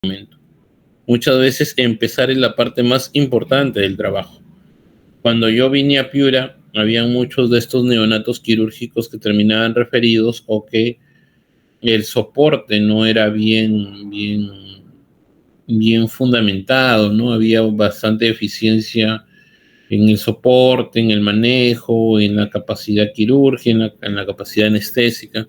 momento. Muchas veces empezar es la parte más importante del trabajo. Cuando yo vine a Piura, había muchos de estos neonatos quirúrgicos que terminaban referidos o que el soporte no era bien fundamentado, ¿no? Había bastante eficiencia en el soporte, en el manejo, en la capacidad quirúrgica, en la capacidad anestésica.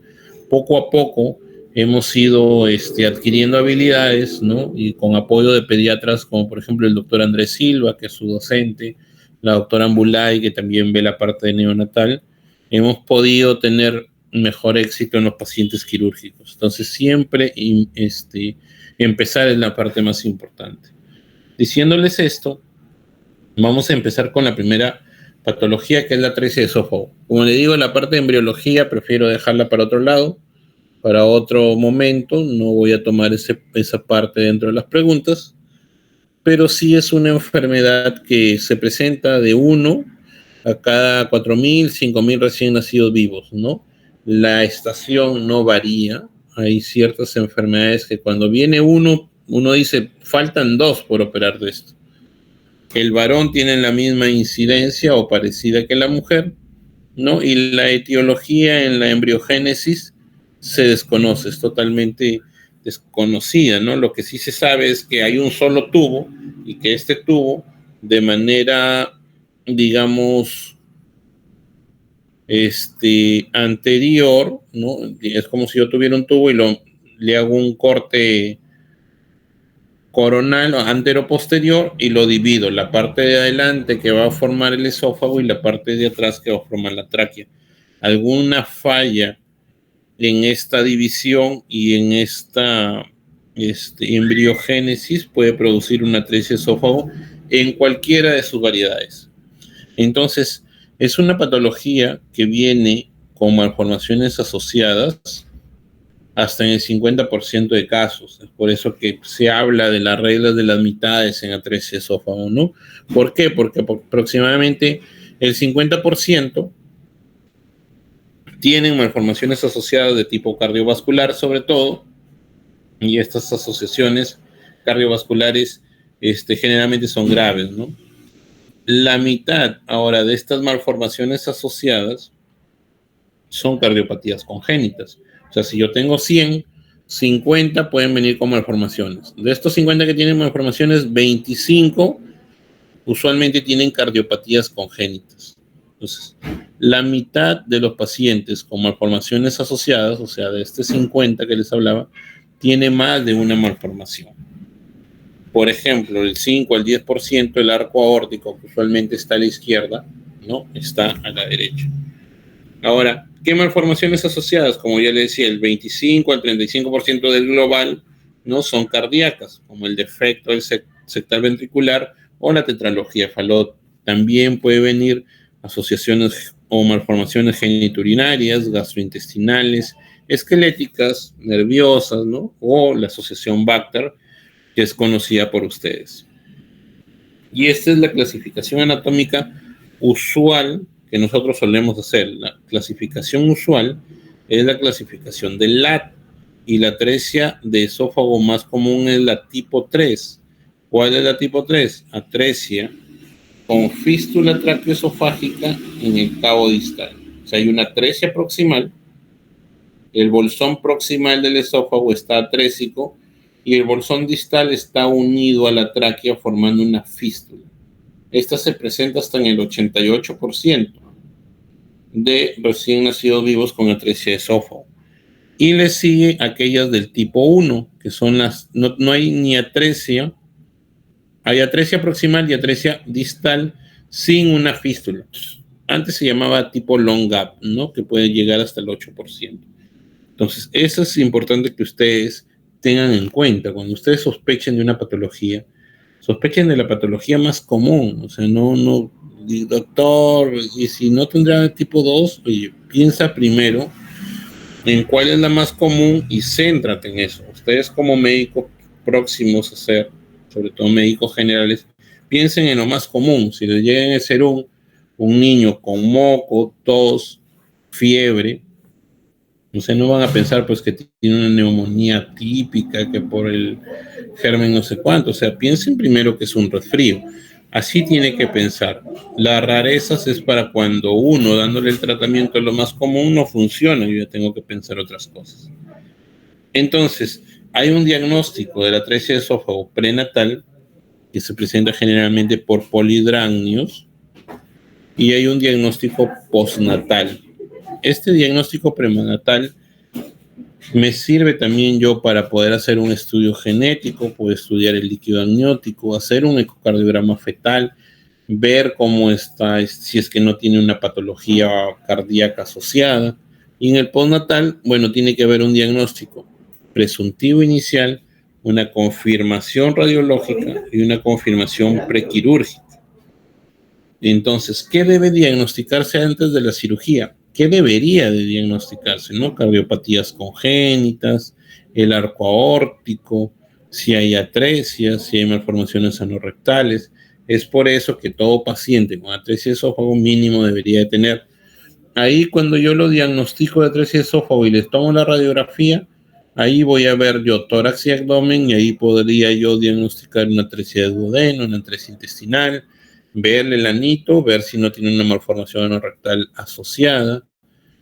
Poco a poco hemos ido adquiriendo habilidades, ¿no? Y con apoyo de pediatras como por ejemplo el doctor Andrés Silva, que es su docente, la doctora Ambulay, que también ve la parte de neonatal, hemos podido tener mejor éxito en los pacientes quirúrgicos. Entonces siempre empezar es la parte más importante. Diciéndoles esto, vamos a empezar con la primera patología, que es la atresia de esófago. Como le digo, la parte de embriología prefiero dejarla para otro lado, para otro momento. No voy a tomar esa parte dentro de las preguntas, pero sí es una enfermedad que se presenta de 1 a cada 4.000, 5.000 recién nacidos vivos, ¿no? La estación no varía. Hay ciertas enfermedades que cuando viene uno dice, faltan 2 por operar de esto. El varón tiene la misma incidencia o parecida que la mujer, ¿no? Y la etiología en la embriogénesis se desconoce, es totalmente desconocida, ¿no? Lo que sí se sabe es que hay un solo tubo y que este tubo, de manera, digamos, anterior, ¿no? Es como si yo tuviera un tubo y le hago un corte coronal o antero-posterior y lo divido, la parte de adelante que va a formar el esófago y la parte de atrás que va a formar la tráquea. Alguna falla en esta división y en esta embriogénesis puede producir una atresia de esófago en cualquiera de sus variedades. Entonces, es una patología que viene con malformaciones asociadas hasta en el 50% de casos. Es por eso que se habla de las reglas de las mitades en atresia de esófago, ¿no? ¿Por qué? Porque aproximadamente el 50% tienen malformaciones asociadas de tipo cardiovascular, sobre todo, y estas asociaciones cardiovasculares generalmente son graves, ¿no? La mitad ahora de estas malformaciones asociadas son cardiopatías congénitas. O sea, si yo tengo 100, 50 pueden venir con malformaciones. De estos 50 que tienen malformaciones, 25 usualmente tienen cardiopatías congénitas. Entonces, la mitad de los pacientes con malformaciones asociadas, o sea, de este 50 que les hablaba, tiene más de una malformación. Por ejemplo, el 5 al 10% del arco aórtico, que usualmente está a la izquierda, no está a la derecha. Ahora, ¿qué malformaciones asociadas? Como ya le decía, el 25 al 35% del global no son cardíacas, como el defecto del septal ventricular o la tetralogía Fallot. También puede venir asociaciones o malformaciones geniturinarias, gastrointestinales, esqueléticas, nerviosas, ¿no? O la asociación Bacter, que es conocida por ustedes. Y esta es la clasificación anatómica usual que nosotros solemos hacer. La clasificación usual es la clasificación del LAT, y la atresia de esófago más común es la tipo 3. ¿Cuál es la tipo 3? Atresia con fístula traqueoesofágica en el cabo distal. O sea, hay una atresia proximal, el bolsón proximal del esófago está atrésico y el bolsón distal está unido a la tráquea formando una fístula. Esta se presenta hasta en el 88% de recién nacidos vivos con atresia de esófago. Y le sigue aquellas del tipo 1, que son no hay ni atresia, hay atresia proximal y atresia distal sin una fístula. Antes se llamaba tipo long gap, ¿no? Que puede llegar hasta el 8%. Entonces, eso es importante que ustedes tengan en cuenta. Cuando ustedes sospechen de una patología, sospechen de la patología más común. O sea, no, doctor, y si no tendrá tipo 2, oye, piensa primero en cuál es la más común y céntrate en eso. Ustedes como médicos próximos a ser, sobre todo médicos generales, piensen en lo más común. Si les llega a ser un niño con moco, tos, fiebre, O sea, no van a pensar pues que tiene una neumonía típica, que por el germen no sé cuánto. O sea, piensen primero que es un resfrío. Así tiene que pensar. Las rarezas es para cuando uno, dándole el tratamiento lo más común, no funciona. Yo ya tengo que pensar otras cosas. Entonces, hay un diagnóstico de la atresia de esófago prenatal que se presenta generalmente por polidrácnios y hay un diagnóstico postnatal. Este diagnóstico prenatal me sirve también yo para poder hacer un estudio genético, poder estudiar el líquido amniótico, hacer un ecocardiograma fetal, ver cómo está, si es que no tiene una patología cardíaca asociada. Y en el postnatal, bueno, tiene que haber un diagnóstico presuntivo inicial, una confirmación radiológica y una confirmación prequirúrgica. Entonces, ¿qué debe diagnosticarse antes de la cirugía? ¿Qué debería de diagnosticarse? ¿No? Cardiopatías congénitas, el arco aórtico, si hay atresia, si hay malformaciones anorrectales. Es por eso que todo paciente con atresia de esófago mínimo debería de tener. Ahí cuando yo lo diagnostico de atresia de esófago y les tomo la radiografía, ahí voy a ver yo tórax y abdomen y ahí podría yo diagnosticar una atresia de duodeno, una atresia intestinal, ver el anito, ver si no tiene una malformación anorrectal asociada,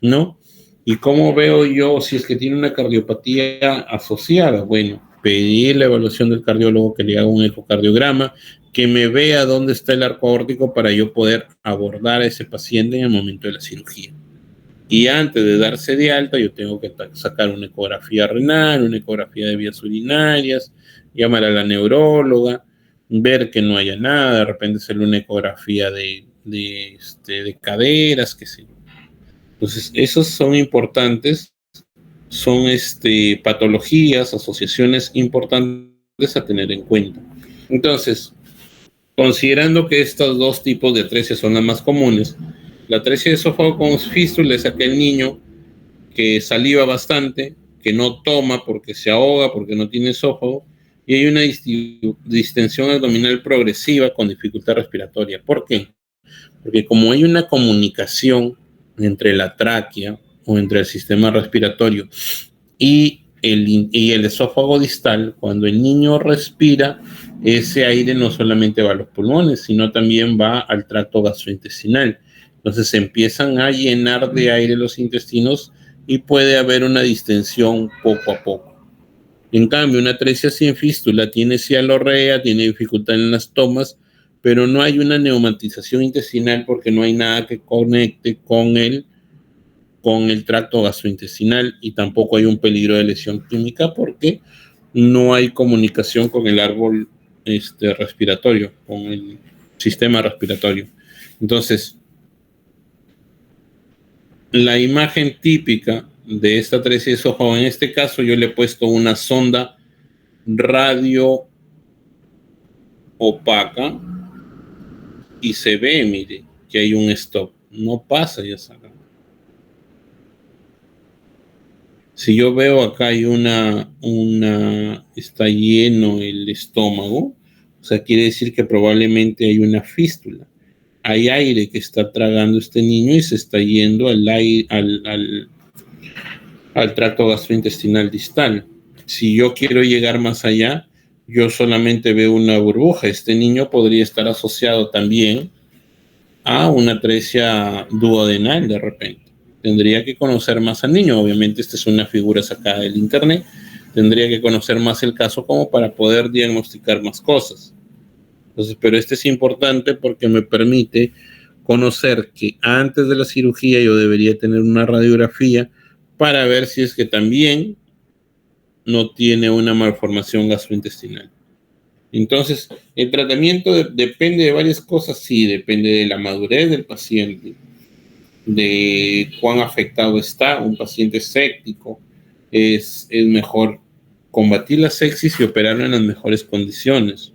¿no? ¿Y cómo veo yo si es que tiene una cardiopatía asociada? Bueno, pedir la evaluación del cardiólogo que le haga un ecocardiograma, que me vea dónde está el arco aórtico para yo poder abordar a ese paciente en el momento de la cirugía. Y antes de darse de alta, yo tengo que sacar una ecografía renal, una ecografía de vías urinarias, llamar a la neuróloga, ver que no haya nada, de repente hacerle una ecografía de caderas, qué sé yo. Entonces, esos son importantes, son patologías, asociaciones importantes a tener en cuenta. Entonces, considerando que estos dos tipos de atresia son las más comunes, la atresia de esófago con fístula es aquel niño que saliva bastante, que no toma porque se ahoga, porque no tiene esófago, y hay una distensión abdominal progresiva con dificultad respiratoria. ¿Por qué? Porque como hay una comunicación entre la tráquea o entre el sistema respiratorio y el esófago distal, cuando el niño respira, ese aire no solamente va a los pulmones, sino también va al tracto gastrointestinal. Entonces se empiezan a llenar de aire los intestinos y puede haber una distensión poco a poco. En cambio, una atresia sin fístula tiene cialorrea, tiene dificultad en las tomas, pero no hay una neumatización intestinal porque no hay nada que conecte con el tracto gastrointestinal y tampoco hay un peligro de lesión química porque no hay comunicación con el árbol respiratorio, con el sistema respiratorio. Entonces, la imagen típica de esta atresia de esófago, en este caso yo le he puesto una sonda radio opaca y se ve, mire, que hay un stop. No pasa, ya saca. Si yo veo acá hay está lleno el estómago, o sea, quiere decir que probablemente hay una fístula. Hay aire que está tragando este niño y se está yendo al tracto gastrointestinal distal. Si yo quiero llegar más allá, yo solamente veo una burbuja. Este niño podría estar asociado también a una atresia duodenal de repente. Tendría que conocer más al niño. Obviamente esta es una figura sacada del internet. Tendría que conocer más el caso como para poder diagnosticar más cosas. Entonces, pero este es importante porque me permite conocer que antes de la cirugía yo debería tener una radiografía para ver si es que también no tiene una malformación gastrointestinal. Entonces, el tratamiento depende de varias cosas, sí, depende de la madurez del paciente, de cuán afectado está. Un paciente séptico es mejor combatir la sepsis y operarlo en las mejores condiciones,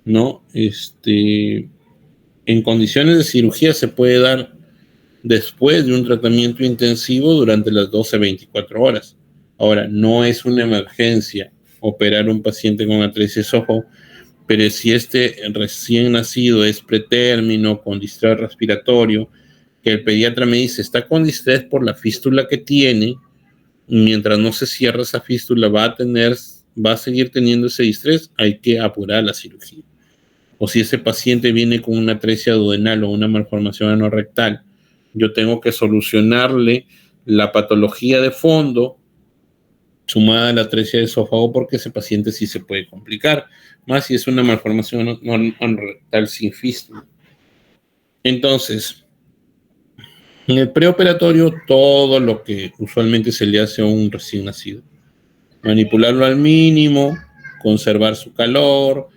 ¿no? En condiciones de cirugía se puede dar después de un tratamiento intensivo durante las 12-24 horas. Ahora, no es una emergencia operar un paciente con atresia de esófago, pero si este recién nacido es pretérmino, con distrés respiratorio, que el pediatra me dice está con distrés por la fístula que tiene mientras no se cierre esa fístula, va a seguir teniendo ese distrés, hay que apurar la cirugía. O si ese paciente viene con una atresia duodenal o una malformación anorrectal, yo tengo que solucionarle la patología de fondo sumada a la atresia de esófago, porque ese paciente sí se puede complicar, más si es una malformación anorrectal sin fístula. Entonces, en el preoperatorio, todo lo que usualmente se le hace a un recién nacido. Manipularlo al mínimo, conservar su calor,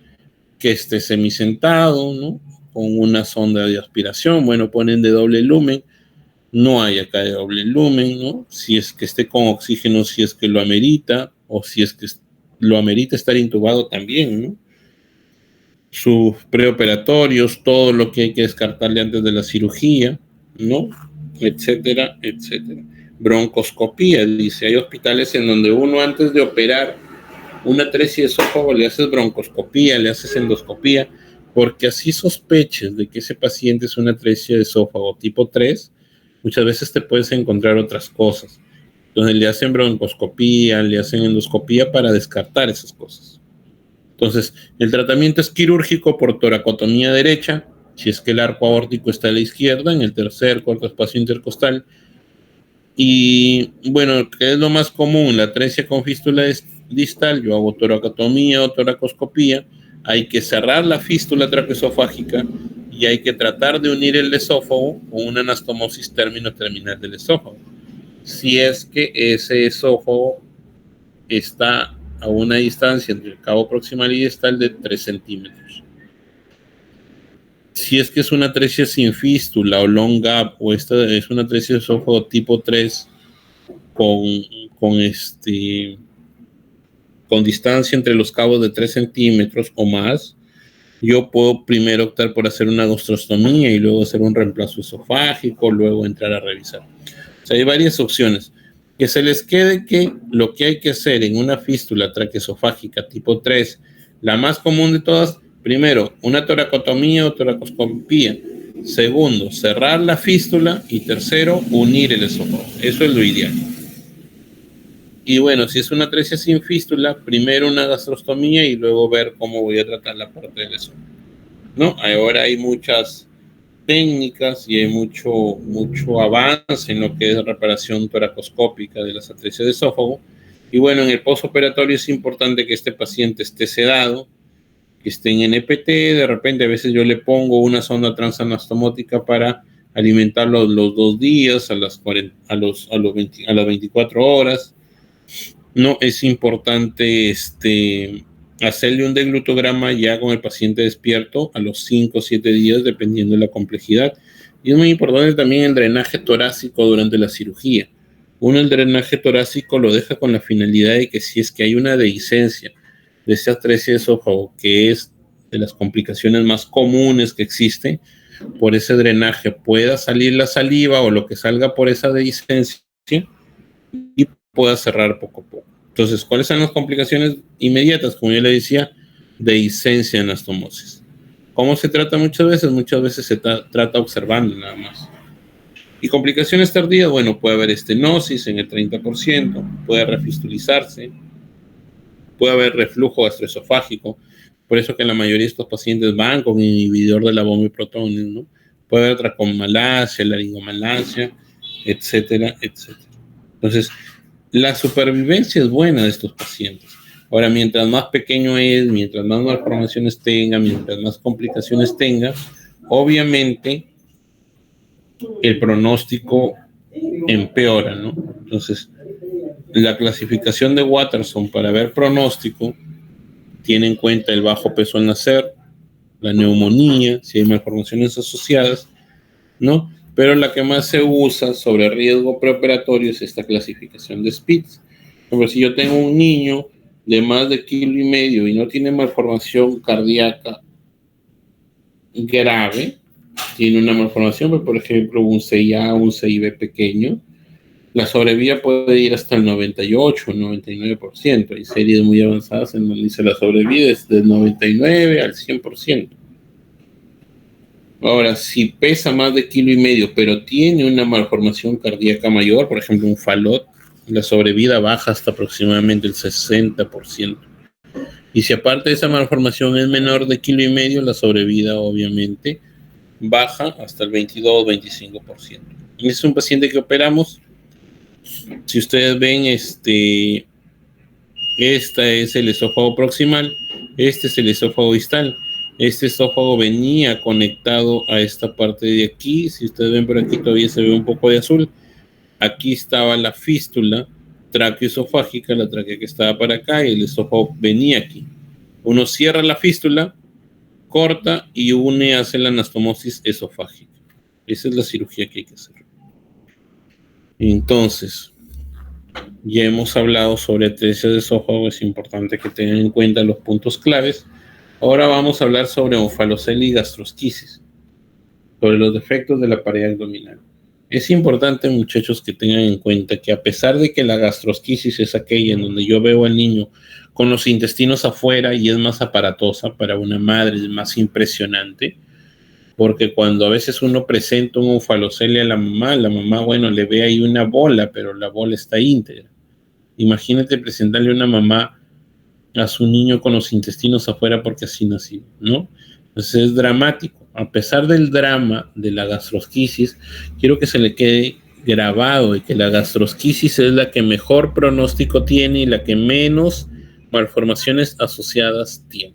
que esté semisentado, ¿no? Con una sonda de aspiración, bueno, ponen de doble lumen, no hay acá de doble lumen, ¿no? Si es que esté con oxígeno, si es que lo amerita, o si es que lo amerita estar intubado también, ¿no? Sus preoperatorios, todo lo que hay que descartarle antes de la cirugía, ¿no? Etcétera, etcétera. Broncoscopía, dice, hay hospitales en donde uno antes de operar una atresia de esófago le haces broncoscopía, le haces endoscopía, porque así sospeches de que ese paciente es una atresia de esófago tipo 3, muchas veces te puedes encontrar otras cosas. Entonces le hacen broncoscopía, le hacen endoscopía para descartar esas cosas. Entonces, el tratamiento es quirúrgico por toracotomía derecha, si es que el arco aórtico está a la izquierda, en el tercer corto espacio intercostal. Y bueno, ¿qué es lo más común? La atresia con fístula distal, yo hago toracotomía o toracoscopía. Hay que cerrar la fístula traqueosofágica y hay que tratar de unir el esófago con una anastomosis término-terminal del esófago. Si es que ese esófago está a una distancia entre el cabo proximal y distal de 3 centímetros. Si es que es una atresia sin fístula o long gap, o esta es una atresia de esófago tipo 3 con distancia entre los cabos de 3 centímetros o más, yo puedo primero optar por hacer una gastrostomía y luego hacer un reemplazo esofágico, luego entrar a revisar. O sea, hay varias opciones. Que se les quede que lo que hay que hacer en una fístula traqueosofágica tipo 3, la más común de todas, primero, una toracotomía o toracoscopía. Segundo, cerrar la fístula. Y tercero, unir el esófago. Eso es lo ideal. Y bueno, si es una atresia sin fístula, primero una gastrostomía y luego ver cómo voy a tratar la parte del esófago. ¿No? Ahora hay muchas técnicas y hay mucho avance en lo que es reparación toracoscópica de las atresias de esófago. Y bueno, en el postoperatorio es importante que este paciente esté sedado, que esté en NPT. De repente a veces yo le pongo una sonda transanastomótica para alimentarlo los 2 días a las 24 horas. No es importante hacerle un deglutograma ya con el paciente despierto a los 5 o 7 días, dependiendo de la complejidad. Y es muy importante también el drenaje torácico durante la cirugía. Uno, el drenaje torácico lo deja con la finalidad de que si es que hay una dehiscencia de esa atresia de esófago, que es de las complicaciones más comunes que existe, por ese drenaje pueda salir la saliva o lo que salga por esa dehiscencia y pueda cerrar poco a poco. Entonces, ¿cuáles son las complicaciones inmediatas? Como yo le decía, dehiscencia en anastomosis. ¿Cómo se trata muchas veces? Muchas veces se trata observando nada más. Y complicaciones tardías, bueno, puede haber estenosis en el 30%, puede refistulizarse, puede haber reflujo gastroesofágico. Por eso que la mayoría de estos pacientes van con inhibidor de la bomba y protones, ¿no? Puede haber tracomalacia, laringomalacia, etcétera, etcétera. Entonces, la supervivencia es buena de estos pacientes. Ahora, mientras más pequeño es, mientras más malformaciones tenga, mientras más complicaciones tenga, obviamente el pronóstico empeora, ¿no? Entonces, la clasificación de Watterson para ver pronóstico tiene en cuenta el bajo peso al nacer, la neumonía, si hay malformaciones asociadas, ¿no? Pero la que más se usa sobre riesgo preoperatorio es esta clasificación de Spitz. Como si yo tengo un niño de más de 1,5 kilos y no tiene malformación cardíaca grave, tiene una malformación, pues, por ejemplo, un CIA, un CIB pequeño, la sobrevida puede ir hasta el 98, 99%. Hay series muy avanzadas en donde dice la sobrevida es del 99 al 100%. Ahora, si pesa más de 1,5 kilos, pero tiene una malformación cardíaca mayor, por ejemplo, un falot, la sobrevida baja hasta aproximadamente el 60%. Y si aparte de esa malformación es menor de 1,5 kilos, la sobrevida obviamente baja hasta el 22-25%. Es un paciente que operamos. Si ustedes ven, este es el esófago proximal, este es el esófago distal. Este esófago venía conectado a esta parte de aquí. Si ustedes ven por aquí todavía se ve un poco de azul. Aquí estaba la fístula traqueoesofágica, la tráquea que estaba para acá, y el esófago venía aquí. Uno cierra la fístula, corta y une, hace la anastomosis esofágica. Esa es la cirugía que hay que hacer. Entonces, ya hemos hablado sobre atresia de esófago, es importante que tengan en cuenta los puntos claves. Ahora vamos a hablar sobre onfalocelia y gastrosquisis, sobre los defectos de la pared abdominal. Es importante, muchachos, que tengan en cuenta que a pesar de que la gastrosquisis es aquella en donde yo veo al niño con los intestinos afuera y es más aparatosa, para una madre es más impresionante, porque cuando a veces uno presenta un onfalocelia a la mamá, bueno, le ve ahí una bola, pero la bola está íntegra. Imagínate presentarle a una mamá a su niño con los intestinos afuera porque así nació, ¿no? Entonces es dramático. A pesar del drama de la gastrosquisis, quiero que se le quede grabado de que la gastrosquisis es la que mejor pronóstico tiene y la que menos malformaciones asociadas tiene.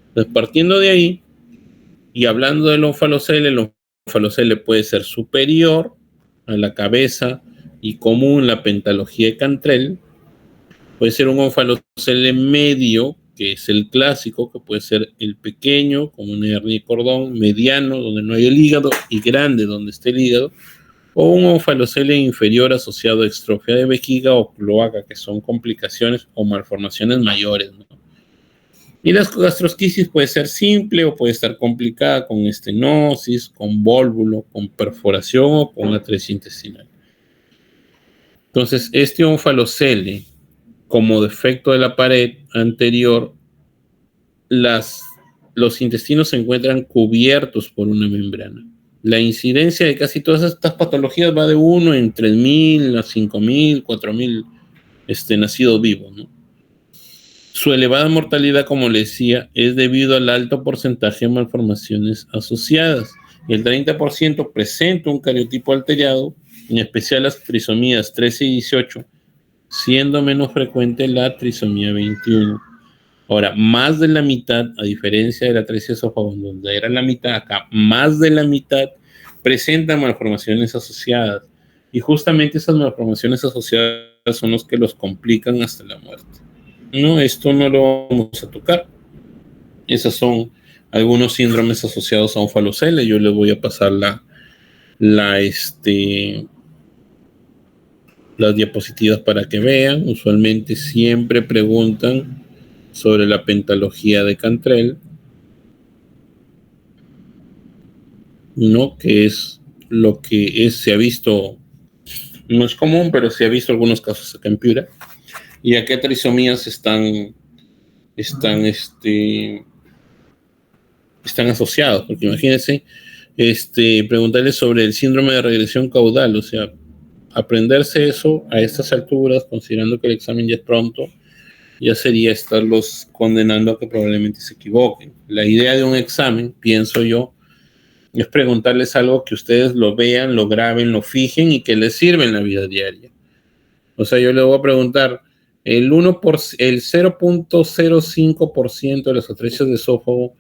Entonces, partiendo de ahí y hablando del onfalocelia, el onfalocelia puede ser superior a la cabeza y común la pentalogía de Cantrell. Puede ser un onfalocelia medio, que es el clásico, que puede ser el pequeño, como una hernia de cordón, mediano, donde no hay el hígado, y grande, donde esté el hígado, o un onfalocelia inferior asociado a extrofia de vejiga o cloaca, que son complicaciones o malformaciones mayores, ¿no? Y la gastrosquisis puede ser simple o puede estar complicada con estenosis, con vólvulo, con perforación o con atresia intestinal. Entonces, este onfalocelia, como defecto de la pared anterior, los intestinos se encuentran cubiertos por una membrana. La incidencia de casi todas estas patologías va de 1 en 3,000 a 5,000, 4,000 nacidos vivos, ¿no? Su elevada mortalidad, como le decía, es debido al alto porcentaje de malformaciones asociadas. El 30% presenta un cariotipo alterado, en especial las trisomías 13 y 18, siendo menos frecuente la trisomía 21. Ahora, más de la mitad, a diferencia de la atresia esófago, donde era la mitad, acá más de la mitad presentan malformaciones asociadas. Y justamente esas malformaciones asociadas son los que los complican hasta la muerte. No, esto no lo vamos a tocar. Esos son algunos síndromes asociados a onfalocelia. Yo les voy a pasar las diapositivas para que vean. Usualmente siempre preguntan sobre la pentalogía de Cantrell, ¿no? Que es lo que se ha visto, no es común, pero se ha visto algunos casos acá en Piura. Y a qué trisomías están asociados, porque imagínense, preguntarles sobre el síndrome de regresión caudal, o sea, aprenderse eso a estas alturas, considerando que el examen ya es pronto, ya sería estarlos condenando a que probablemente se equivoquen. La idea de un examen, pienso yo, es preguntarles algo que ustedes lo vean, lo graben, lo fijen y que les sirva en la vida diaria. O sea, yo les voy a preguntar, el 0.05% de las atresias de esófago,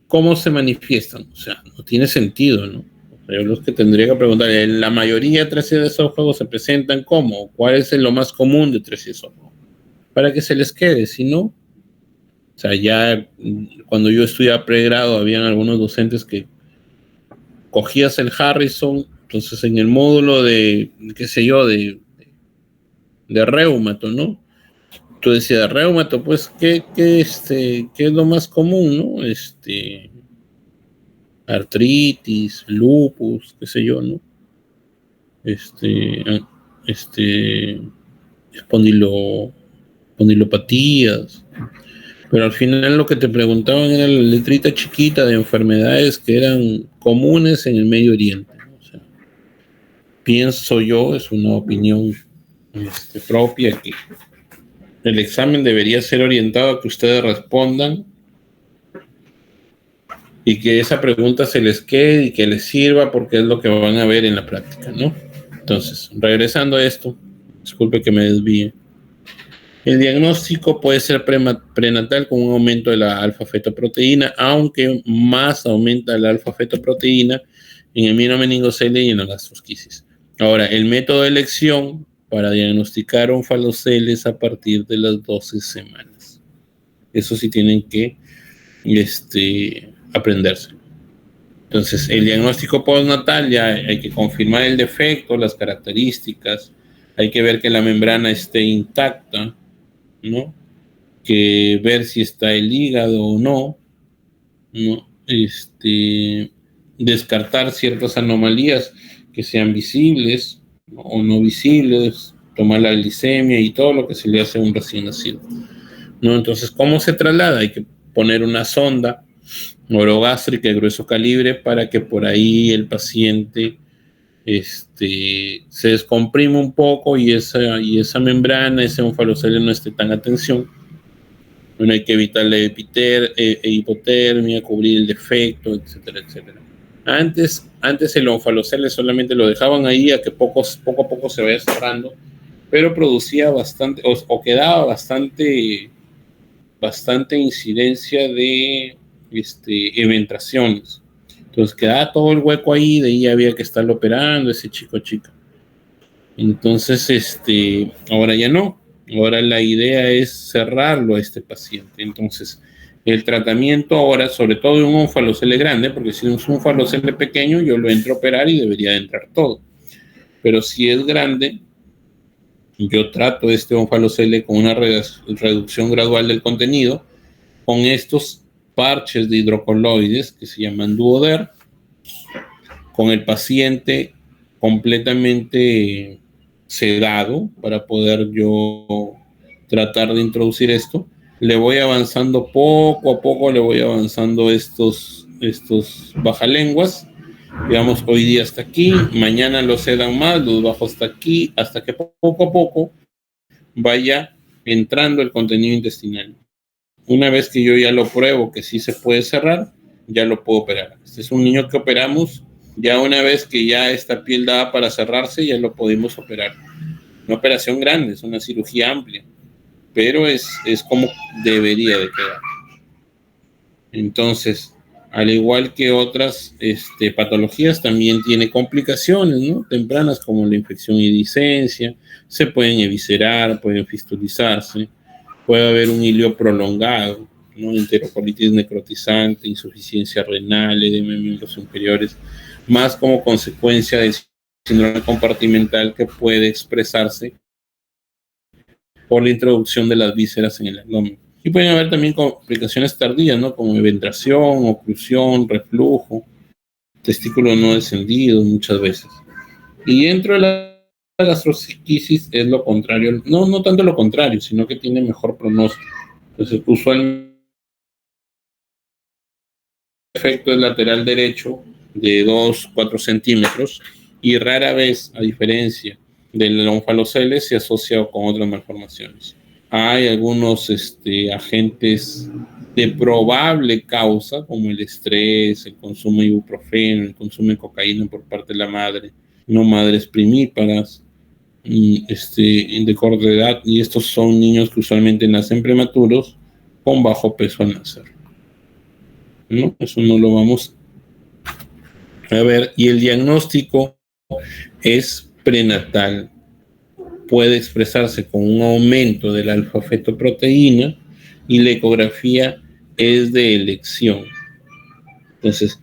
¿cómo se manifiestan? O sea, no tiene sentido, ¿no? O sea, yo los que tendría que preguntar, la mayoría de atresia de esófago se presentan ¿cómo? ¿Cuál es lo más común de atresia de esófago? Para que se les quede, si no, o sea, ya cuando yo estudiaba pregrado, habían algunos docentes que cogías el Harrison, entonces en el módulo de, qué sé yo, de reumato, ¿no? Tú decías, reumato, pues, ¿qué es lo más común, no? Artritis, lupus, qué sé yo, ¿no? Espondilopatías. Pero al final lo que te preguntaban era la letrita chiquita de enfermedades que eran comunes en el Medio Oriente. O sea, pienso yo, es una opinión propia, que el examen debería ser orientado a que ustedes respondan y que esa pregunta se les quede y que les sirva porque es lo que van a ver en la práctica, ¿no? Entonces, regresando a esto, disculpe que me desvíe. El diagnóstico puede ser prenatal con un aumento de la alfa-fetoproteína, aunque más aumenta la alfa-fetoproteína en el miomeniingocele y en la gastrosquisis. Ahora, el método de elección para diagnosticar onfalocele es a partir de las 12 semanas. Eso sí tienen que aprenderse. Entonces, el diagnóstico postnatal ya hay que confirmar el defecto, las características, hay que ver que la membrana esté intacta, ¿no? Que ver si está el hígado o no, ¿no? Descartar ciertas anomalías que sean visibles, ¿no? O no visibles, tomar la glicemia y todo lo que se le hace a un recién nacido, ¿no? Entonces, ¿cómo se traslada? Hay que poner una sonda orogástrica de grueso calibre para que por ahí el paciente se descomprime un poco y esa membrana, ese onfalocele no esté tan a tensión. Bueno, hay que evitar la hipotermia, cubrir el defecto, etcétera, etcétera. Antes el onfalocele solamente lo dejaban ahí a que poco a poco se vaya cerrando, pero producía bastante, o quedaba bastante incidencia de eventraciones. Entonces quedaba todo el hueco ahí, de ahí había que estarlo operando, ese chica. Entonces, ahora ya no. Ahora la idea es cerrarlo a este paciente. Entonces, el tratamiento ahora, sobre todo de un onfalocele grande, porque si es un onfalocele pequeño, yo lo entro a operar y debería de entrar todo. Pero si es grande, yo trato este onfalocele con una reducción gradual del contenido, con estos parches de hidrocoloides que se llaman Duoder, con el paciente completamente sedado para poder yo tratar de introducir esto. Le voy avanzando poco a poco, le voy avanzando estos bajalenguas. Digamos, hoy día hasta aquí, mañana los sedan más, los bajo hasta aquí, hasta que poco a poco vaya entrando el contenido intestinal. Una vez que yo ya lo pruebo que sí se puede cerrar, ya lo puedo operar. Este es un niño que operamos, ya una vez que ya esta piel da para cerrarse, ya lo pudimos operar. Una operación grande, es una cirugía amplia, pero es como debería de quedar. Entonces, al igual que otras patologías, también tiene complicaciones, ¿no? Tempranas, como la infección iridiscencia, se pueden eviscerar, pueden fistulizarse, puede haber un hilio prolongado, ¿no? Enterocolitis necrotizante, insuficiencia renal, edema en miembros inferiores, más como consecuencia del síndrome compartimental que puede expresarse por la introducción de las vísceras en el abdomen. Y pueden haber también complicaciones tardías, ¿no? Como eventración, oclusión, reflujo, testículos no descendidos muchas veces. Y dentro de la gastrosquisis es lo contrario, no tanto lo contrario, sino que tiene mejor pronóstico. Entonces, usualmente el efecto es lateral derecho de 2-4 centímetros y rara vez, a diferencia del onfalocele, se asocia con otras malformaciones. Hay algunos agentes de probable causa, como el estrés, el consumo de ibuprofeno, el consumo de cocaína por parte de la madre, no madres primíparas, de corta edad, y estos son niños que usualmente nacen prematuros con bajo peso al nacer. ¿No? Eso no lo vamos a ver. Y el diagnóstico es prenatal. Puede expresarse con un aumento de la alfa-fetoproteína y la ecografía es de elección. Entonces,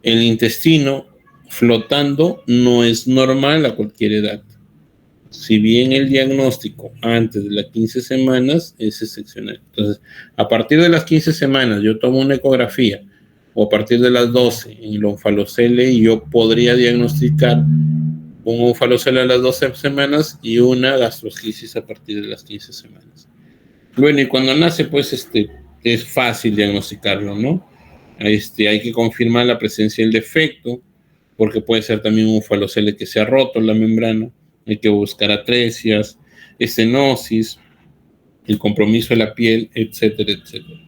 el intestino flotando no es normal a cualquier edad. Si bien el diagnóstico antes de las 15 semanas es excepcional. Entonces, a partir de las 15 semanas yo tomo una ecografía, o a partir de las 12 en el onfalocele, yo podría diagnosticar un onfalocele a las 12 semanas y una gastrosquisis a partir de las 15 semanas. Bueno, y cuando nace, pues es fácil diagnosticarlo, ¿no? Hay que confirmar la presencia del defecto, porque puede ser también un onfalocele que se ha roto la membrana, Hay que buscar atresias, estenosis, el compromiso de la piel, etcétera, etcétera.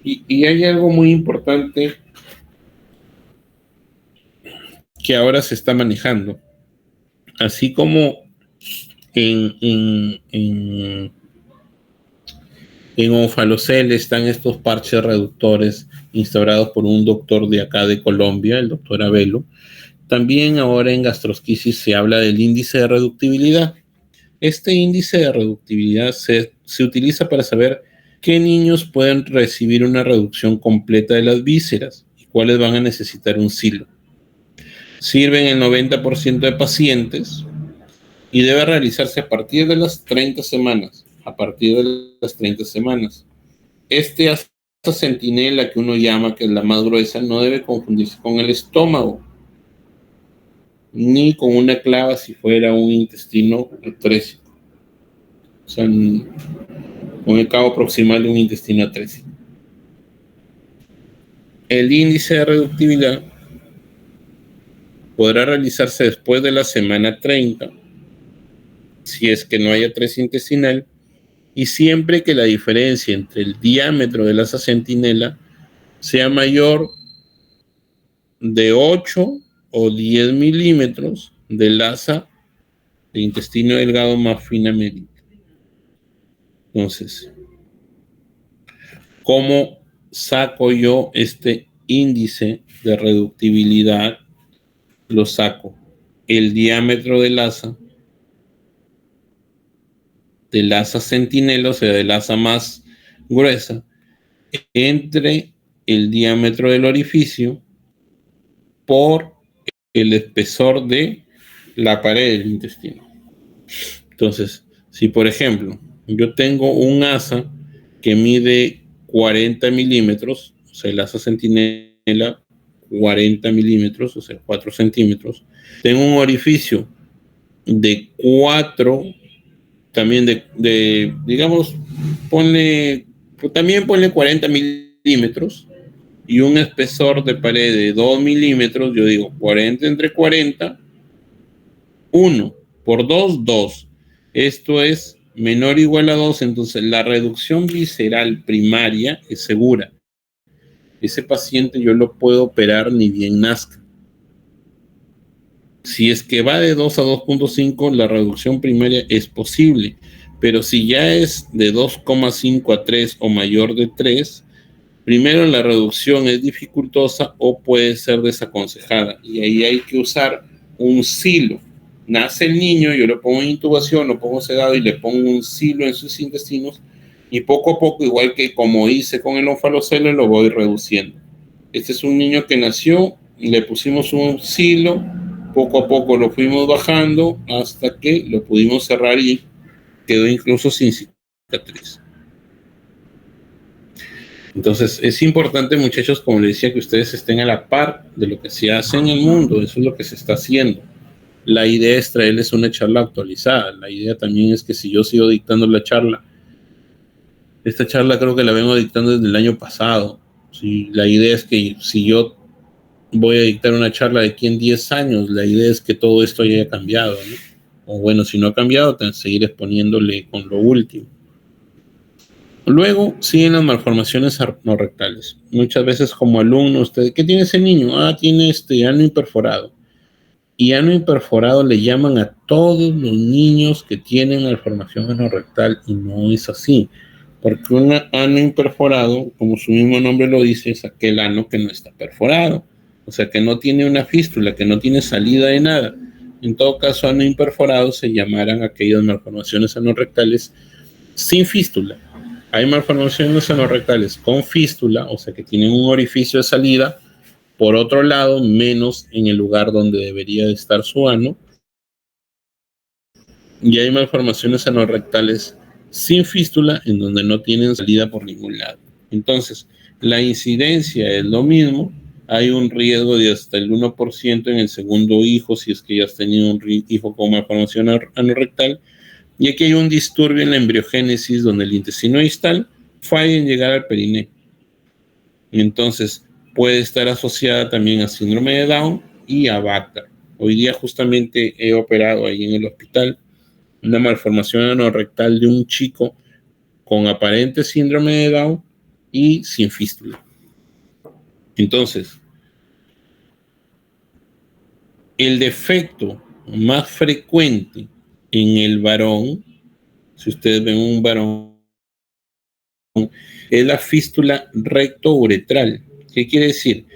Y hay algo muy importante que ahora se está manejando. Así como en Onfalocel están estos parches reductores instaurados por un doctor de acá de Colombia, el doctor Abelo. También ahora en gastrosquisis se habla del índice de reductibilidad. Este índice de reductibilidad se utiliza para saber qué niños pueden recibir una reducción completa de las vísceras y cuáles van a necesitar un silo. Sirve en el 90% de pacientes y debe realizarse a partir de las 30 semanas. A partir de las 30 semanas. Esta centinela que uno llama, que es la más gruesa, no debe confundirse con el estómago, ni con una clava si fuera un intestino atrésico. O sea, con el cabo proximal de un intestino atrésico. El índice de reductibilidad podrá realizarse después de la semana 30, si es que no hay atresia intestinal, y siempre que la diferencia entre el diámetro de la asa centinela sea mayor de 8 o 10 milímetros del asa de intestino delgado más fina media. Entonces, ¿cómo saco yo este índice de reductibilidad? Lo saco el diámetro del asa centinela, o sea, del asa más gruesa, entre el diámetro del orificio por el espesor de la pared del intestino. Entonces, si por ejemplo yo tengo un asa que mide 40 milímetros, o sea, el asa centinela 40 milímetros, o sea, 4 centímetros, tengo un orificio de 4, también digamos, también ponle 40 milímetros y un espesor de pared de 2 milímetros, yo digo 40 entre 40, 1 por 2, 2. Esto es menor o igual a 2, entonces la reducción visceral primaria es segura. Ese paciente yo lo puedo operar ni bien nazca. Si es que va de 2 a 2.5, la reducción primaria es posible, pero si ya es de 2,5 a 3 o mayor de 3, primero la reducción es dificultosa o puede ser desaconsejada, y ahí hay que usar un silo. Nace el niño, yo le pongo intubación, lo pongo sedado y le pongo un silo en sus intestinos, y poco a poco, igual que como hice con el Onfalocel, lo voy reduciendo. Este es un niño que nació, le pusimos un silo, poco a poco lo fuimos bajando hasta que lo pudimos cerrar y quedó incluso sin cicatriz. Entonces es importante, muchachos, como les decía, que ustedes estén a la par de lo que se hace en el mundo. Eso es lo que se está haciendo. La idea es traerles una charla actualizada. La idea también es que si yo sigo dictando la charla, esta charla creo que la vengo dictando desde el año pasado. Sí, la idea es que si yo voy a dictar una charla de aquí en 10 años, la idea es que todo esto haya cambiado, ¿no? O bueno, si no ha cambiado, seguir exponiéndole con lo último. Luego siguen las malformaciones anorrectales. Muchas veces como alumno, usted, ¿qué tiene ese niño? Tiene ano imperforado. Y ano imperforado le llaman a todos los niños que tienen malformación anorrectal, y no es así. Porque un ano imperforado, como su mismo nombre lo dice, es aquel ano que no está perforado. O sea, que no tiene una fístula, que no tiene salida de nada. En todo caso, ano imperforado se llamarán aquellas malformaciones anorrectales sin fístula. Hay malformaciones anorrectales con fístula, o sea, que tienen un orificio de salida por otro lado, menos en el lugar donde debería de estar su ano. Y hay malformaciones anorrectales sin fístula, en donde no tienen salida por ningún lado. Entonces, la incidencia es lo mismo. Hay un riesgo de hasta el 1% en el segundo hijo, si es que ya has tenido un hijo con malformación anorrectal. Y aquí hay un disturbio en la embriogénesis, donde el intestino distal falla en llegar al perineo. Y entonces puede estar asociada también a síndrome de Down y a Bacter. Hoy día justamente he operado ahí en el hospital una malformación anorrectal de un chico con aparente síndrome de Down y sin fístula. Entonces, el defecto más frecuente en el varón, si ustedes ven un varón, es la fístula recto-uretral. ¿Qué quiere decir?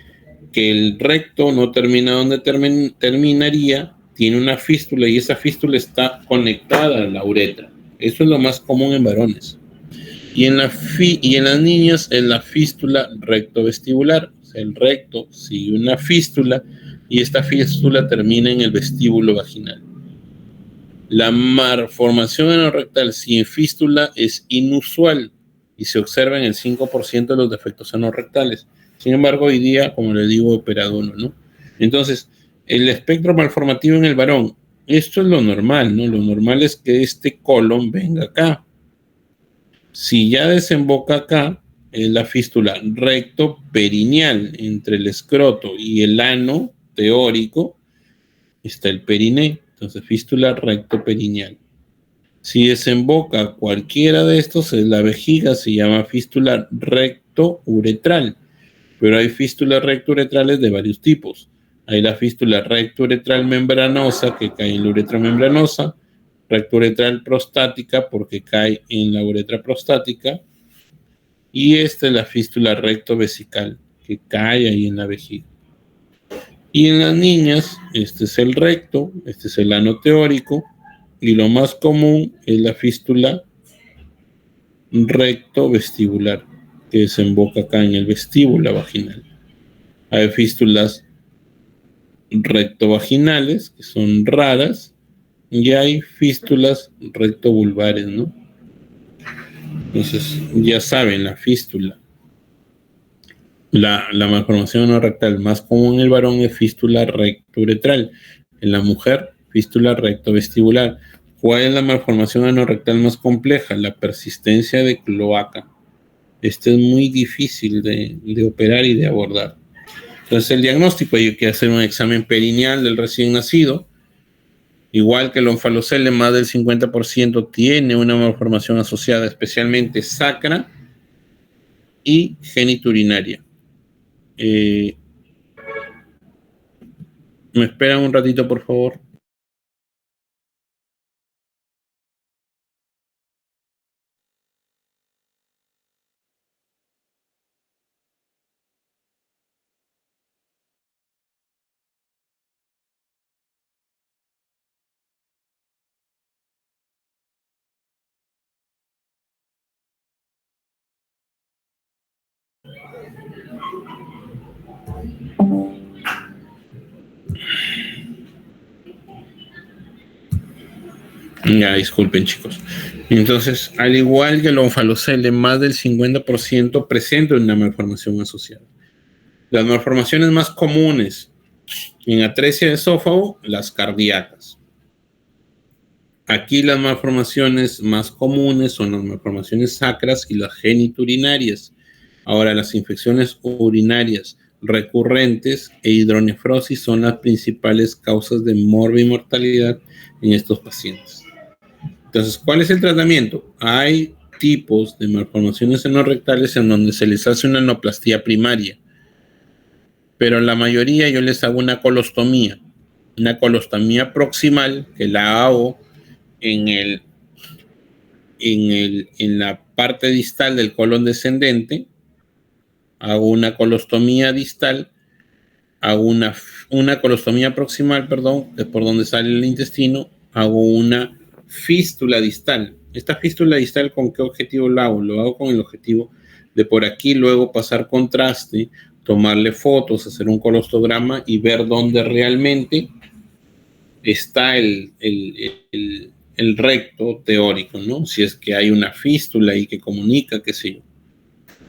Que el recto no termina donde terminaría, tiene una fístula y esa fístula está conectada a la uretra. Eso es lo más común en varones. Y en las niñas es la fístula rectovestibular. O sea, el recto sigue una fístula y esta fístula termina en el vestíbulo vaginal. La malformación anorrectal sin fístula es inusual y se observa en el 5% de los defectos anorrectales. Sin embargo, hoy día, como les digo, he operado uno, ¿no? Entonces, el espectro malformativo en el varón, esto es lo normal, ¿no? Lo normal es que este colon venga acá. Si ya desemboca acá, es la fístula recto perineal entre el escroto y el ano teórico, está el periné, entonces fístula recto perineal. Si desemboca cualquiera de estos, es la vejiga, se llama fístula recto uretral, pero hay fístulas recto uretrales de varios tipos. Hay la fístula recto uretral membranosa que cae en la uretra membranosa, recto uretral prostática porque cae en la uretra prostática, y esta es la fístula recto vesical que cae ahí en la vejiga. Y en las niñas, este es el recto, este es el ano teórico, y lo más común es la fístula recto vestibular, que desemboca acá en el vestíbulo vaginal. Hay fístulas rectovaginales, que son raras, y hay fístulas rectovulvares, ¿no? Entonces, ya saben, la fístula. La malformación anorrectal más común en el varón es fístula recto-uretral. En la mujer, fístula recto-vestibular. ¿Cuál es la malformación anorrectal más compleja? La persistencia de cloaca. Este es muy difícil de operar y de abordar. Entonces, el diagnóstico, hay que hacer un examen perineal del recién nacido. Igual que el onfalocele, más del 50% tiene una malformación asociada, especialmente sacra y geniturinaria. ¿Me esperan un ratito, por favor? Ya, disculpen, chicos. Entonces, al igual que el onfalocele, más del 50% presenta una malformación asociada. Las malformaciones más comunes en atresia de esófago, las cardíacas. Aquí las malformaciones más comunes son las malformaciones sacras y las geniturinarias. Ahora, las infecciones urinarias recurrentes e hidronefrosis son las principales causas de morbimortalidad en estos pacientes. Entonces, ¿cuál es el tratamiento? Hay tipos de malformaciones anorrectales en donde se les hace una anoplastía primaria, pero la mayoría yo les hago una colostomía proximal que la hago en la parte distal del colon descendente, hago una colostomía distal, hago una colostomía proximal, perdón, es por donde sale el intestino, hago una fístula distal. Esta fístula distal, ¿con qué objetivo la hago? Lo hago con el objetivo de por aquí luego pasar contraste, tomarle fotos, hacer un colostograma y ver dónde realmente está el recto teórico, ¿no? Si es que hay una fístula ahí que comunica, qué sé yo.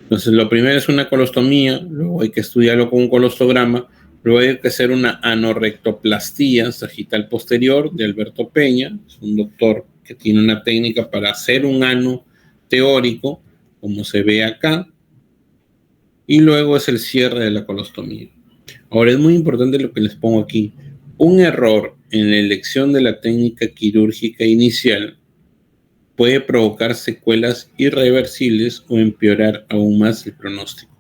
Entonces, lo primero es una colostomía, luego hay que estudiarlo con un colostograma, luego hay que hacer una anorrectoplastía sagital posterior de Alberto Peña, es un doctor que tiene una técnica para hacer un ano teórico, como se ve acá, y luego es el cierre de la colostomía. Ahora, es muy importante lo que les pongo aquí. Un error en la elección de la técnica quirúrgica inicial puede provocar secuelas irreversibles o empeorar aún más el pronóstico.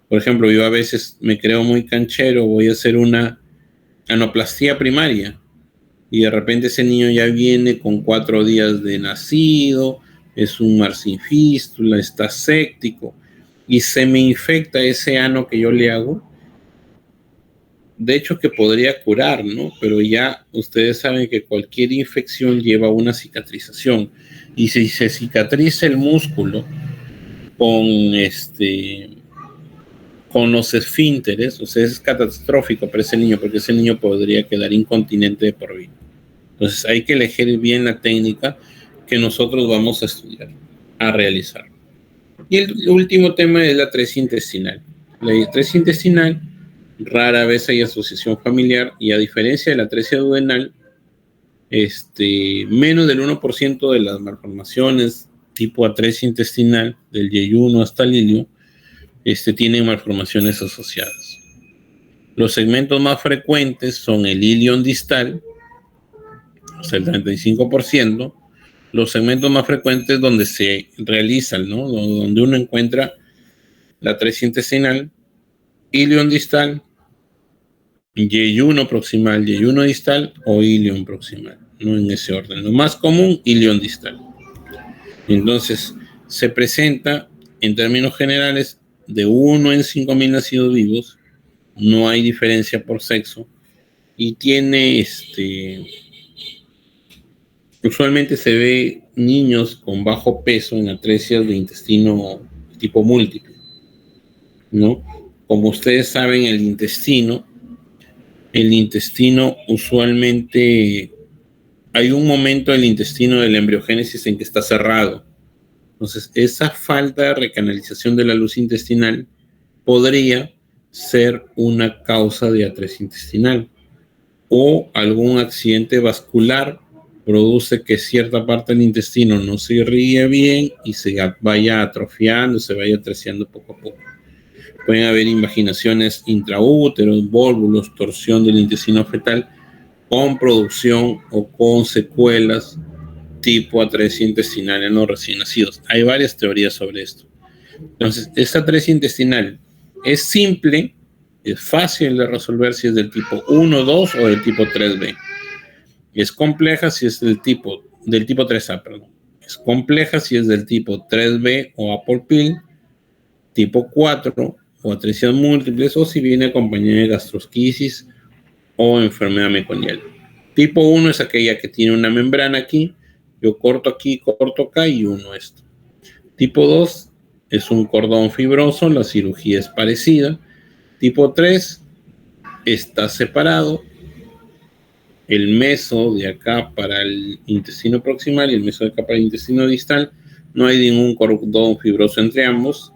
Por ejemplo, yo a veces me creo muy canchero, voy a hacer una anoplastía primaria y de repente ese niño ya viene con 4 días de nacido, es un mar sin fístula, está séptico y se me infecta ese ano que yo le hago. De hecho que podría curar, ¿no? Pero ya ustedes saben que cualquier infección lleva una cicatrización y si se cicatriza el músculo con con los esfínteres, o sea, es catastrófico para ese niño porque ese niño podría quedar incontinente de por vida. Entonces hay que elegir bien la técnica que nosotros vamos a estudiar, a realizar. Y el último tema es la atresia intestinal. La atresia intestinal, rara vez hay asociación familiar y a diferencia de la atresia duodenal, menos del 1% de las malformaciones tipo atresia intestinal, del yeyuno hasta el ilio, tienen malformaciones asociadas. Los segmentos más frecuentes son el ilion distal, o sea, el 35%, los segmentos más frecuentes donde se realizan, ¿no? Donde uno encuentra la atresia intestinal, ilion distal, yeyuno proximal, yeyuno distal o ilion proximal, no en ese orden. Lo más común, ilion distal. Entonces, se presenta en términos generales de 1 en 5.000 nacidos vivos, no hay diferencia por sexo y tiene usualmente se ve niños con bajo peso en atresias de intestino tipo múltiple, ¿no? Como ustedes saben, el intestino usualmente hay un momento del intestino de la embriogénesis en que está cerrado. Entonces, esa falta de recanalización de la luz intestinal podría ser una causa de atresia intestinal o algún accidente vascular produce que cierta parte del intestino no se irrigue bien y se vaya atrofiando, se vaya atresiando poco a poco. Pueden haber invaginaciones intraúteros, vólvulos, torsión del intestino fetal con producción o con secuelas tipo atresia intestinal en los recién nacidos. Hay varias teorías sobre esto. Entonces, esta atresia intestinal es simple, es fácil de resolver si es del tipo 1, 2 o del tipo 3B. Es compleja si es del tipo 3A, perdón. Es compleja si es del tipo 3B o Apple Pill, tipo 4 o atresias múltiples o si viene acompañada de gastrosquisis o enfermedad meconial. Tipo 1 es aquella que tiene una membrana aquí, yo corto aquí, corto acá y uno esto. Tipo 2 es un cordón fibroso, la cirugía es parecida. Tipo 3 está separado, el meso de acá para el intestino proximal y el meso de acá para el intestino distal, no hay ningún cordón fibroso entre ambos.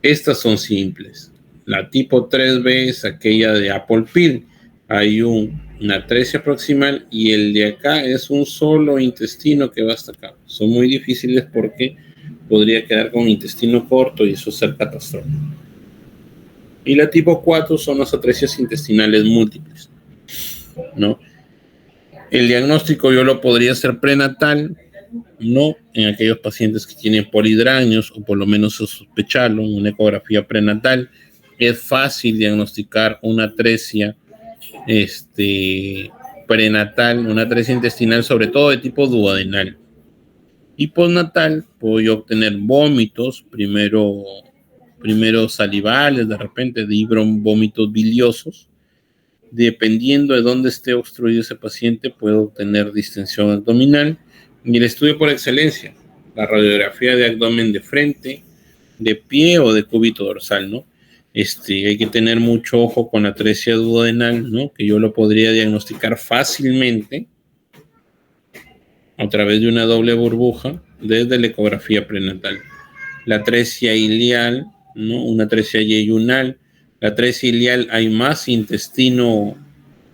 Estas son simples. La tipo 3B es aquella de Apple Pill. Hay una atresia proximal y el de acá es un solo intestino que va hasta acá. Son muy difíciles porque podría quedar con un intestino corto y eso ser catastrófico. Y la tipo 4 son las atresias intestinales múltiples, ¿no? El diagnóstico yo lo podría hacer prenatal, no en aquellos pacientes que tienen polidranios o por lo menos sospecharlo en una ecografía prenatal. Es fácil diagnosticar una atresia prenatal, una atresia intestinal, sobre todo de tipo duodenal. Y postnatal puedo yo obtener vómitos, primero salivales, de repente vómitos biliosos. Dependiendo de dónde esté obstruido ese paciente, puedo obtener distensión abdominal. Y el estudio por excelencia, la radiografía de abdomen de frente, de pie o de cúbito dorsal, ¿no? Hay que tener mucho ojo con la atresia duodenal, ¿no? Que yo lo podría diagnosticar fácilmente a través de una doble burbuja desde la ecografía prenatal. La atresia ilial, ¿no? Una atresia yeyunal. La atresia ilial hay más intestino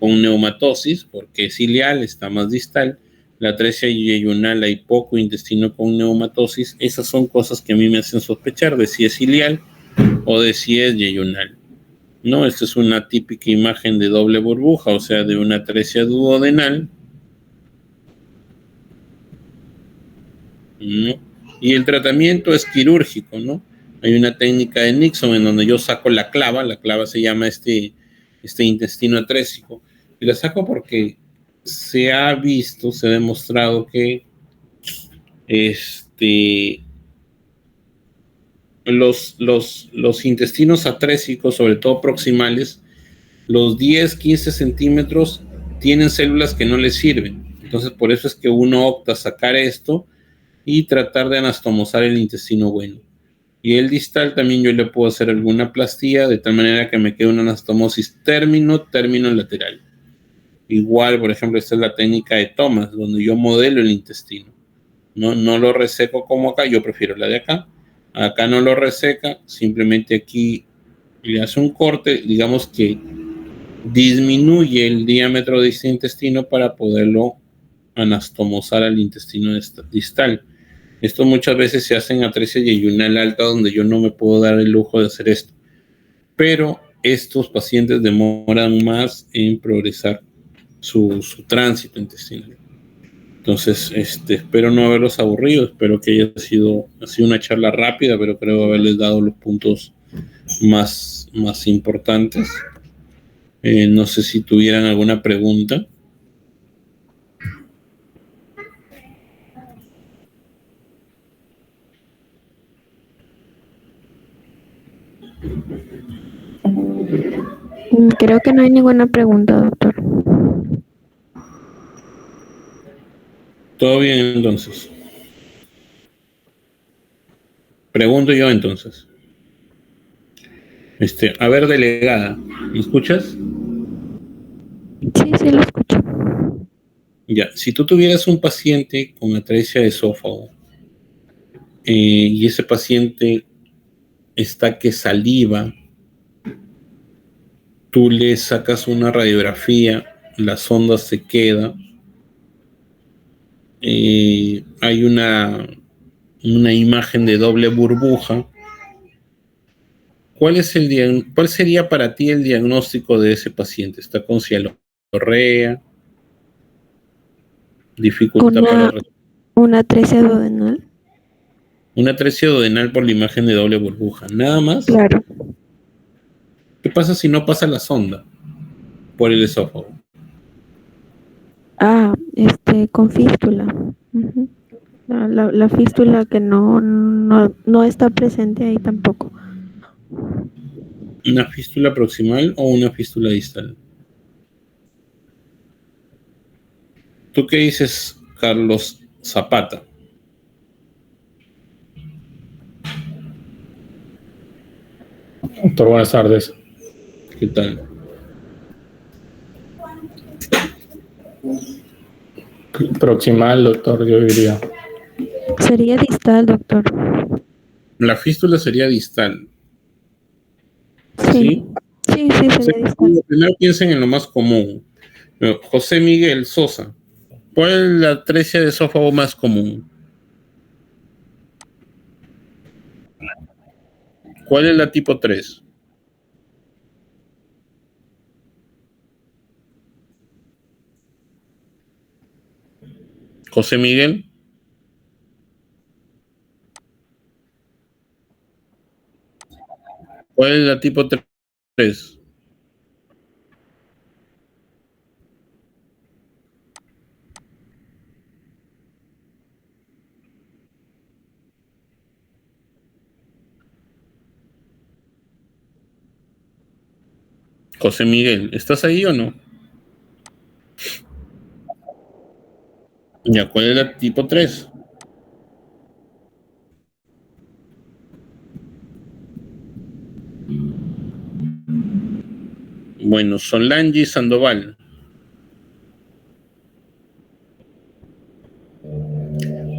con neumatosis porque es ilial, está más distal. La atresia yeyunal hay poco intestino con neumatosis. Esas son cosas que a mí me hacen sospechar de si es ilial o de si es yeyunal. ¿no? Esta es una típica imagen de doble burbuja, o sea, de una atresia duodenal, ¿no? Y el tratamiento es quirúrgico, ¿no? Hay una técnica de Nixon en donde yo saco la clava se llama este intestino atrésico, y la saco porque se ha visto, se ha demostrado que este, los intestinos atrésicos, sobre todo proximales, los 10, 15 centímetros tienen células que no les sirven. Entonces, por eso es que uno opta a sacar esto y tratar de anastomosar el intestino bueno. Y el distal también yo le puedo hacer alguna plastía de tal manera que me quede una anastomosis término lateral. Igual, por ejemplo, esta es la técnica de Thomas, donde yo modelo el intestino. No lo reseco como acá, yo prefiero la de acá. Acá no lo reseca, simplemente aquí le hace un corte, digamos que disminuye el diámetro de este intestino para poderlo anastomosar al intestino distal. Esto muchas veces se hace en atresia yeyunal alta, donde yo no me puedo dar el lujo de hacer esto. Pero estos pacientes demoran más en progresar su tránsito intestinal. Entonces, espero no haberlos aburrido, espero que ha sido una charla rápida, pero creo haberles dado los puntos más importantes. No sé si tuvieran alguna pregunta. Creo que no hay ninguna pregunta, doctor. Todo bien, entonces. Pregunto yo entonces. A ver, delegada, ¿me escuchas? Sí, sí lo escucho. Ya, si tú tuvieras un paciente con atresia de esófago y ese paciente está que saliva, tú le sacas una radiografía, la sonda se queda, hay una imagen de doble burbuja. ¿Cuál sería para ti el diagnóstico de ese paciente? ¿Está con cialorrea? ¿Dificultad para Una atresia duodenal? una atresia duodenal por la imagen de doble burbuja? ¿Nada más? Claro. ¿Qué pasa si no pasa la sonda por el esófago? Con fístula. Ujú. La fístula que no está presente ahí tampoco. ¿Una fístula proximal o una fístula distal? ¿Tú qué dices, Carlos Zapata? Doctor, buenas tardes. ¿Qué tal? Proximal, doctor, yo diría. Sería distal, doctor. La fístula sería distal, Sí, ¿sí? sí, sí, sería distal. Primero piensen en lo más común. José Miguel Sosa, ¿cuál es la atresia de esófago más común? ¿Cuál es la tipo 3? José Miguel, ¿cuál es la tipo 3? José Miguel, ¿estás ahí o no? Ya, ¿cuál es la tipo 3? Bueno, Solange Sandoval,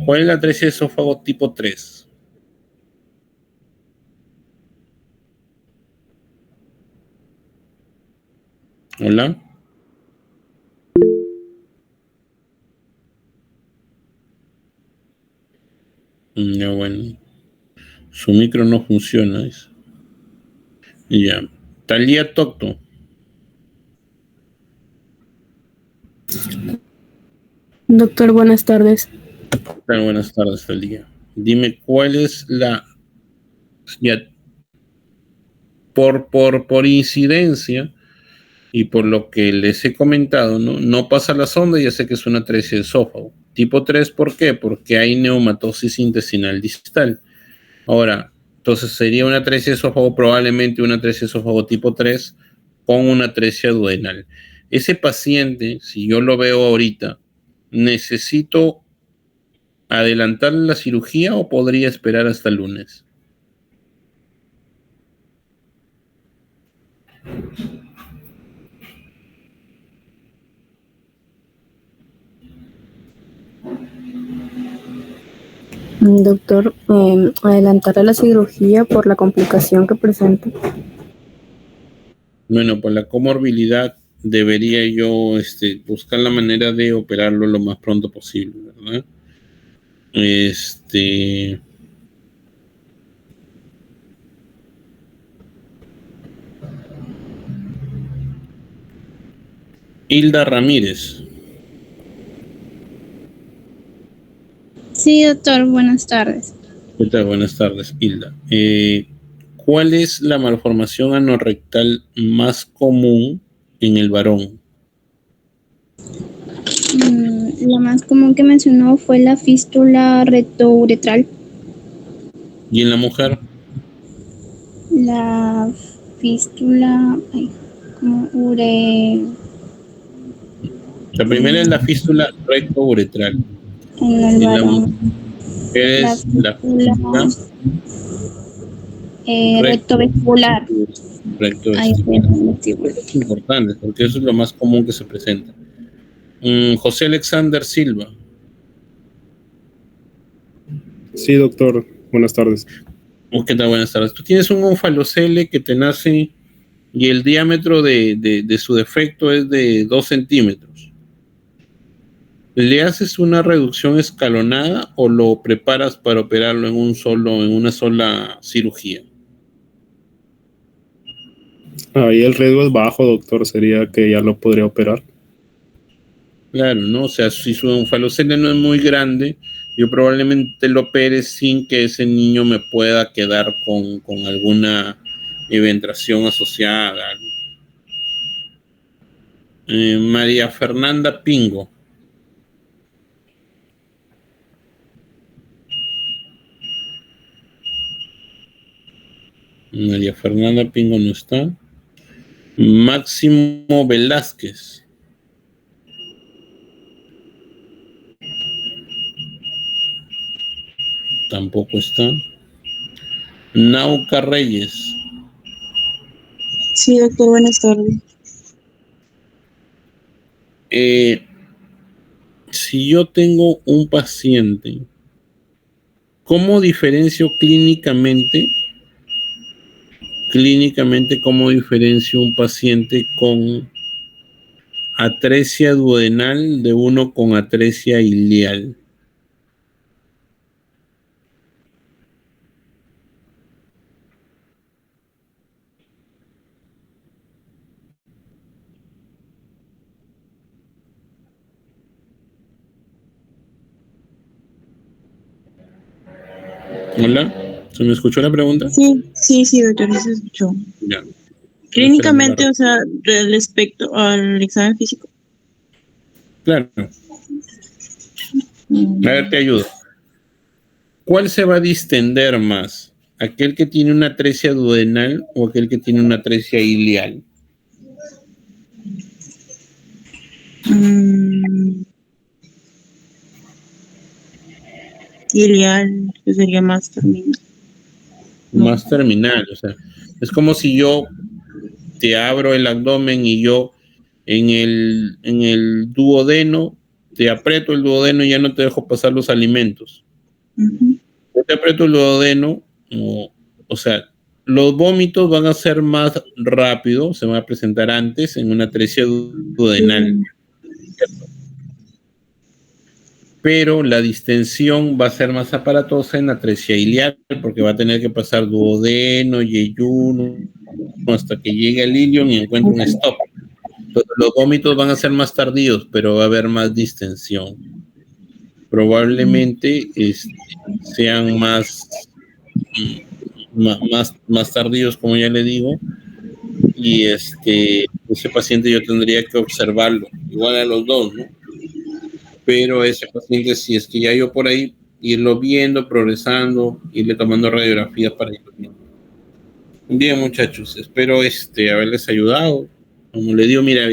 ¿cuál es la atresia de esófago tipo 3? Hola. Ya, bueno, su micro no funciona. Ya. Talía Tocto. Doctor, buenas tardes. Buenas tardes, Talía. Dime, ¿cuál es la... Ya, por incidencia y por lo que les he comentado, no pasa la sonda, ya sé que es una atresia de esófago. Tipo 3, ¿por qué? Porque hay neumatosis intestinal distal. Ahora, entonces sería una atresia de esófago, probablemente una atresia de esófago tipo 3 con una atresia duodenal. Ese paciente, si yo lo veo ahorita, ¿necesito adelantarle la cirugía o podría esperar hasta el lunes? Doctor, adelantar a la cirugía por la complicación que presenta. Bueno, por la comorbilidad debería yo buscar la manera de operarlo lo más pronto posible, ¿verdad? Hilda Ramírez. Sí, doctor, buenas tardes. ¿Qué tal? Buenas tardes, Hilda. ¿Cuál es la malformación anorrectal más común en el varón? La más común que mencionó fue la fístula rectouretral. ¿Y en la mujer? La fístula, La primera es la fístula rectouretral. en el En la varón. mujer La es la fístula rectovestibular. rectovestibular. Es importante porque eso es lo más común que se presenta. José Alexander Silva. Sí, doctor. Buenas tardes. ¿Qué tal? Buenas tardes. Tú tienes un onfalocele que te nace y el diámetro de su defecto es de 2 centímetros. ¿Le haces una reducción escalonada o lo preparas para operarlo en una sola cirugía? Ahí el riesgo es bajo, doctor. Sería que ya lo podría operar. Claro, ¿no? O sea, si su onfalocele no es muy grande, yo probablemente lo opere sin que ese niño me pueda quedar con alguna eventración asociada. María Fernanda Pingo. María Fernanda Pingo no está. Máximo Velázquez. Tampoco está. Nauca Reyes. Sí, doctor, buenas tardes. Si yo tengo un paciente, ¿cómo diferencio cómo diferencio un paciente con atresia duodenal de uno con atresia ileal? Hola, ¿se me escuchó la pregunta? Sí, doctor, sí se escuchó. Ya. Clínicamente, o sea, respecto al examen físico. Claro. A ver, te ayudo. ¿Cuál se va a distender más? ¿Aquel que tiene una atresia duodenal o aquel que tiene una atresia ileal? Ileal, que sería más terminal. Más terminal, o sea, es como si yo te abro el abdomen y yo en el duodeno, te aprieto el duodeno y ya no te dejo pasar los alimentos. Yo te aprieto el duodeno, o sea, los vómitos van a ser más rápidos, se van a presentar antes en una atresia duodenal. Pero la distensión va a ser más aparatosa en atresia ileal porque va a tener que pasar duodeno, yeyuno, hasta que llegue al ilion y encuentre un stop. Entonces, los vómitos van a ser más tardíos, pero va a haber más distensión. Probablemente sean más tardíos, como ya le digo, y ese paciente yo tendría que observarlo, igual a los dos, ¿no? Pero ese paciente, si es que ya yo por ahí, irlo viendo, progresando, irle tomando radiografías para irlo viendo. Bien, muchachos, espero haberles ayudado. Como le digo, mira,